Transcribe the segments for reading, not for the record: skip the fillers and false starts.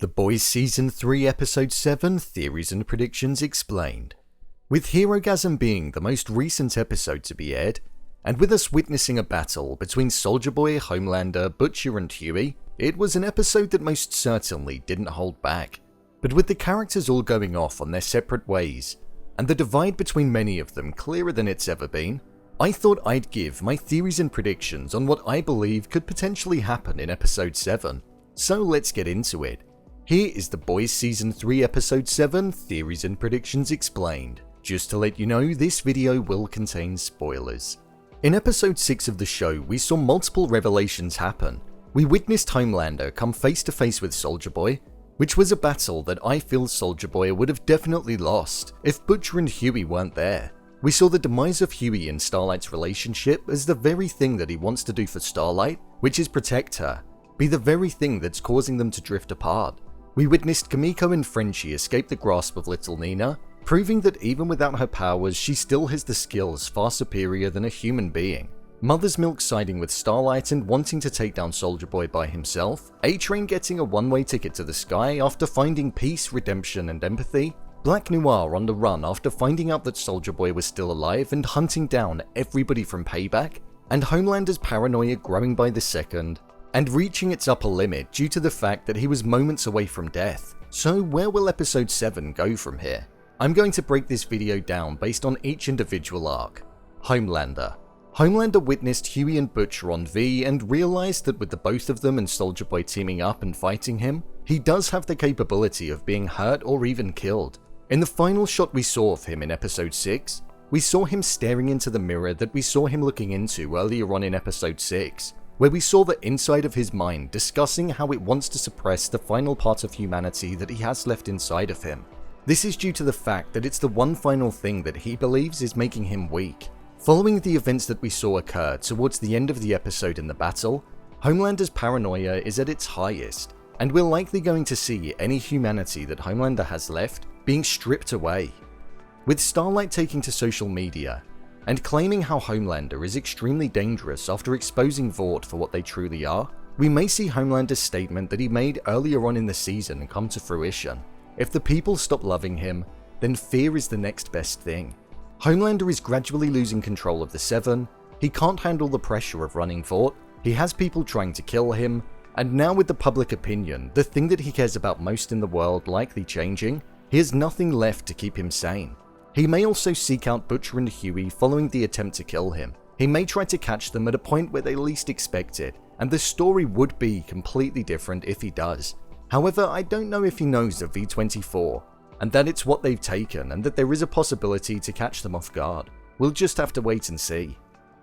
The Boys Season 3 Episode 7 Theories and Predictions Explained. With Herogasm being the most recent episode to be aired, and with us witnessing a battle between Soldier Boy, Homelander, Butcher and Hughie, it was an episode that most certainly didn't hold back. But with the characters all going off on their separate ways, and the divide between many of them clearer than it's ever been, I thought I'd give my theories and predictions on what I believe could potentially happen in Episode 7. So let's get into it. Here is The Boys Season 3 Episode 7 Theories and Predictions Explained. Just to let you know, this video will contain spoilers. In Episode 6 of the show, we saw multiple revelations happen. We witnessed Homelander come face to face with Soldier Boy, which was a battle that I feel Soldier Boy would have definitely lost if Butcher and Hughie weren't there. We saw the demise of Hughie and Starlight's relationship as the very thing that he wants to do for Starlight, which is protect her, be the very thing that's causing them to drift apart. We witnessed Kimiko and Frenchie escape the grasp of Little Nina, proving that even without her powers, she still has the skills far superior than a human being. Mother's Milk siding with Starlight and wanting to take down Soldier Boy by himself, A-Train getting a one-way ticket to the sky after finding peace, redemption and empathy, Black Noir on the run after finding out that Soldier Boy was still alive and hunting down everybody from Payback, and Homelander's paranoia growing by the second, and reaching its upper limit due to the fact that he was moments away from death. So where will Episode 7 go from here? I'm going to break this video down based on each individual arc. Homelander. Homelander witnessed Hughie and Butcher on V and realized that with the both of them and Soldier Boy teaming up and fighting him, he does have the capability of being hurt or even killed. In the final shot we saw of him in Episode 6, we saw him staring into the mirror that we saw him looking into earlier on in Episode 6, where we saw the inside of his mind discussing how it wants to suppress the final part of humanity that he has left inside of him. This is due to the fact that it's the one final thing that he believes is making him weak. Following the events that we saw occur towards the end of the episode in the battle, Homelander's paranoia is at its highest, and we're likely going to see any humanity that Homelander has left being stripped away. With Starlight taking to social media and claiming how Homelander is extremely dangerous after exposing Vaught for what they truly are, we may see Homelander's statement that he made earlier on in the season come to fruition. If the people stop loving him, then fear is the next best thing. Homelander is gradually losing control of the Seven, he can't handle the pressure of running Vaught, he has people trying to kill him, and now with the public opinion, the thing that he cares about most in the world likely changing, he has nothing left to keep him sane. He may also seek out Butcher and Hughie following the attempt to kill him. He may try to catch them at a point where they least expect it, and the story would be completely different if he does. However, I don't know if he knows of V24, and that it's what they've taken and that there is a possibility to catch them off guard. We'll just have to wait and see.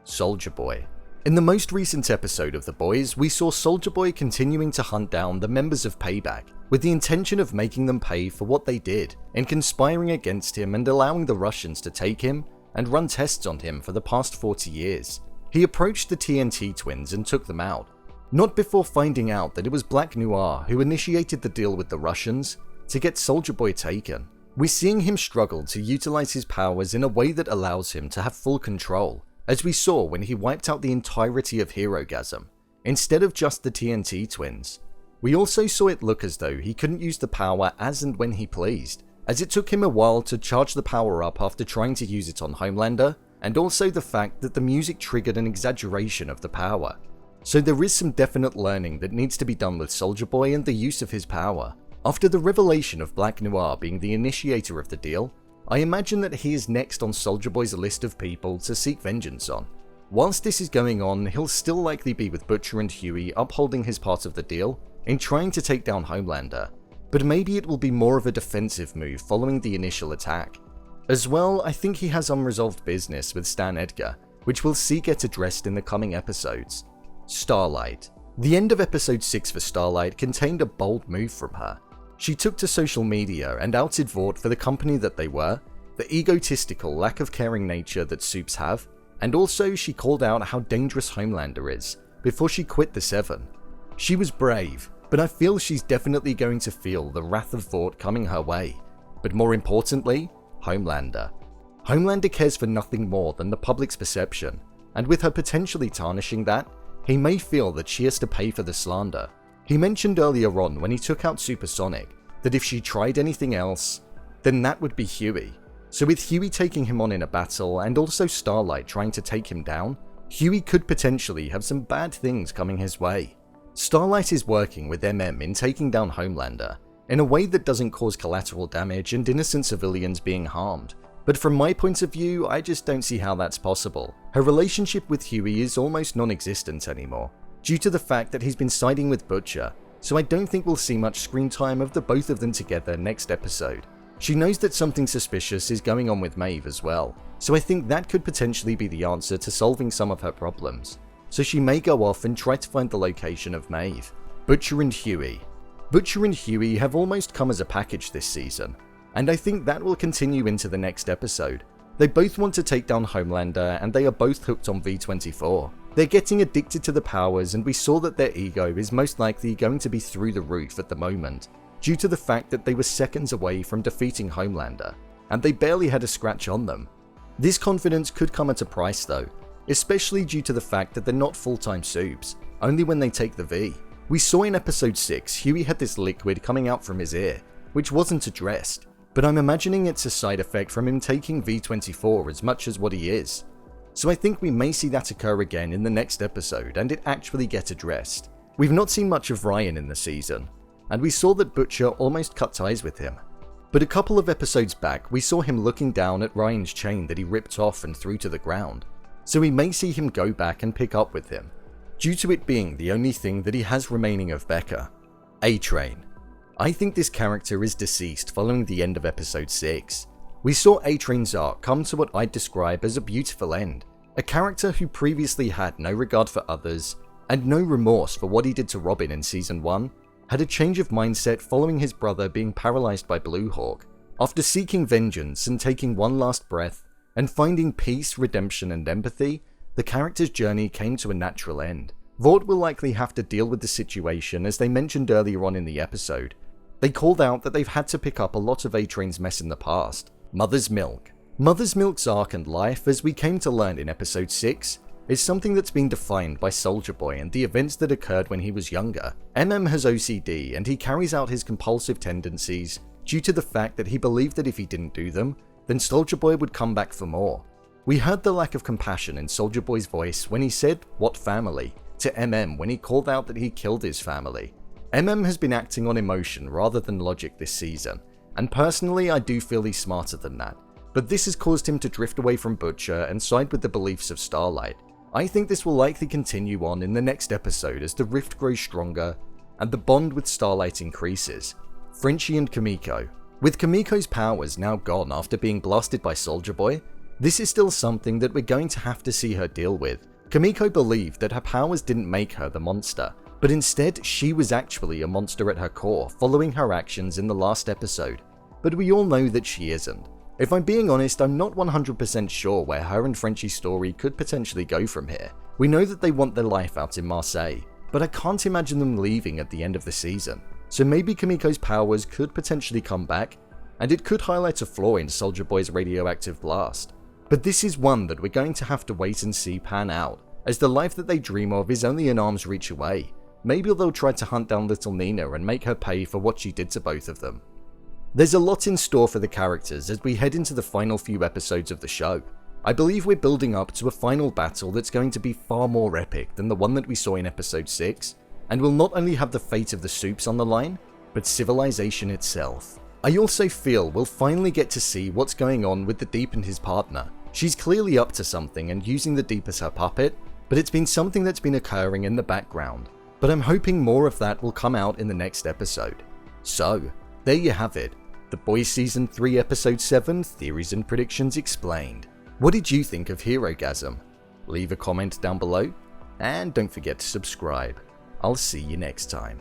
Soldier Boy. In the most recent episode of The Boys, we saw Soldier Boy continuing to hunt down the members of Payback, with the intention of making them pay for what they did, and conspiring against him and allowing the Russians to take him and run tests on him for the past 40 years. He approached the TNT twins and took them out, not before finding out that it was Black Noir who initiated the deal with the Russians to get Soldier Boy taken. We're seeing him struggle to utilize his powers in a way that allows him to have full control, as we saw when he wiped out the entirety of Herogasm, instead of just the TNT twins. We also saw it look as though he couldn't use the power as and when he pleased, as it took him a while to charge the power up after trying to use it on Homelander, and also the fact that the music triggered an exaggeration of the power. So there is some definite learning that needs to be done with Soldier Boy and the use of his power. After the revelation of Black Noir being the initiator of the deal, I imagine that he is next on Soldier Boy's list of people to seek vengeance on. Whilst this is going on, he'll still likely be with Butcher and Hughie upholding his part of the deal in trying to take down Homelander, but maybe it will be more of a defensive move following the initial attack. As well, I think he has unresolved business with Stan Edgar, which we'll see get addressed in the coming episodes. Starlight. The end of episode 6 for Starlight contained a bold move from her. She took to social media and outed Vaught for the company that they were, the egotistical, lack of caring nature that Supes have, and also she called out how dangerous Homelander is before she quit the Seven. She was brave, but I feel she's definitely going to feel the wrath of Vaught coming her way. But more importantly, Homelander. Homelander cares for nothing more than the public's perception, and with her potentially tarnishing that, he may feel that she has to pay for the slander. He mentioned earlier on when he took out Supersonic that if she tried anything else, then that would be Hughie. So with Hughie taking him on in a battle and also Starlight trying to take him down, Hughie could potentially have some bad things coming his way. Starlight is working with MM in taking down Homelander in a way that doesn't cause collateral damage and innocent civilians being harmed. But from my point of view, I just don't see how that's possible. Her relationship with Hughie is almost non-existent anymore, due to the fact that he's been siding with Butcher, so I don't think we'll see much screen time of the both of them together next episode. She knows that something suspicious is going on with Maeve as well, so I think that could potentially be the answer to solving some of her problems. So she may go off and try to find the location of Maeve. Butcher and Hughie. Butcher and Hughie have almost come as a package this season, and I think that will continue into the next episode. They both want to take down Homelander and they are both hooked on V24. They're getting addicted to the powers, and we saw that their ego is most likely going to be through the roof at the moment, due to the fact that they were seconds away from defeating Homelander, and they barely had a scratch on them. This confidence could come at a price though, especially due to the fact that they're not full-time supes, only when they take the V. We saw in episode 6 Hughie had this liquid coming out from his ear, which wasn't addressed, but I'm imagining it's a side effect from him taking V24 as much as what he is. So I think we may see that occur again in the next episode and it actually get addressed. We've not seen much of Ryan in the season, and we saw that Butcher almost cut ties with him. But a couple of episodes back we saw him looking down at Ryan's chain that he ripped off and threw to the ground, so we may see him go back and pick up with him, due to it being the only thing that he has remaining of Becca. A-Train. I think this character is deceased following the end of episode 6. We saw A-Train's arc come to what I'd describe as a beautiful end. A character who previously had no regard for others and no remorse for what he did to Robin in season 1, had a change of mindset following his brother being paralyzed by Blue Hawk. After seeking vengeance and taking one last breath and finding peace, redemption and empathy, the character's journey came to a natural end. Vaught will likely have to deal with the situation, as they mentioned earlier on in the episode. They called out that they've had to pick up a lot of A-Train's mess in the past. Mother's Milk. Mother's Milk's arc and life, as we came to learn in episode 6, is something that's been defined by Soulja Boy and the events that occurred when he was younger. MM has OCD and he carries out his compulsive tendencies due to the fact that he believed that if he didn't do them, then Soulja Boy would come back for more. We heard the lack of compassion in Soulja Boy's voice when he said, "What family?" to MM when he called out that he killed his family. MM has been acting on emotion rather than logic this season, and personally I do feel he's smarter than that, but this has caused him to drift away from Butcher and side with the beliefs of Starlight. I think this will likely continue on in the next episode as the rift grows stronger and the bond with Starlight increases. Frenchie and Kimiko. With Kimiko's powers now gone after being blasted by Soulja Boy, this is still something that we're going to have to see her deal with. Kimiko believed that her powers didn't make her the monster, but instead she was actually a monster at her core following her actions in the last episode. But we all know that she isn't. If I'm being honest, I'm not 100% sure where her and Frenchie's story could potentially go from here. We know that they want their life out in Marseille, but I can't imagine them leaving at the end of the season. So maybe Kimiko's powers could potentially come back, and it could highlight a flaw in Soulja Boy's radioactive blast. But this is one that we're going to have to wait and see pan out, as the life that they dream of is only an arm's reach away. Maybe they'll try to hunt down little Nina and make her pay for what she did to both of them. There's a lot in store for the characters as we head into the final few episodes of the show. I believe we're building up to a final battle that's going to be far more epic than the one that we saw in episode 6, and will not only have the fate of the Supes on the line, but civilization itself. I also feel we'll finally get to see what's going on with the Deep and his partner. She's clearly up to something and using the Deep as her puppet, but it's been something that's been occurring in the background. But I'm hoping more of that will come out in the next episode. So, there you have it. The Boys Season 3 Episode 7 Theories and Predictions Explained. What did you think of Herogasm? Leave a comment down below, and don't forget to subscribe. I'll see you next time.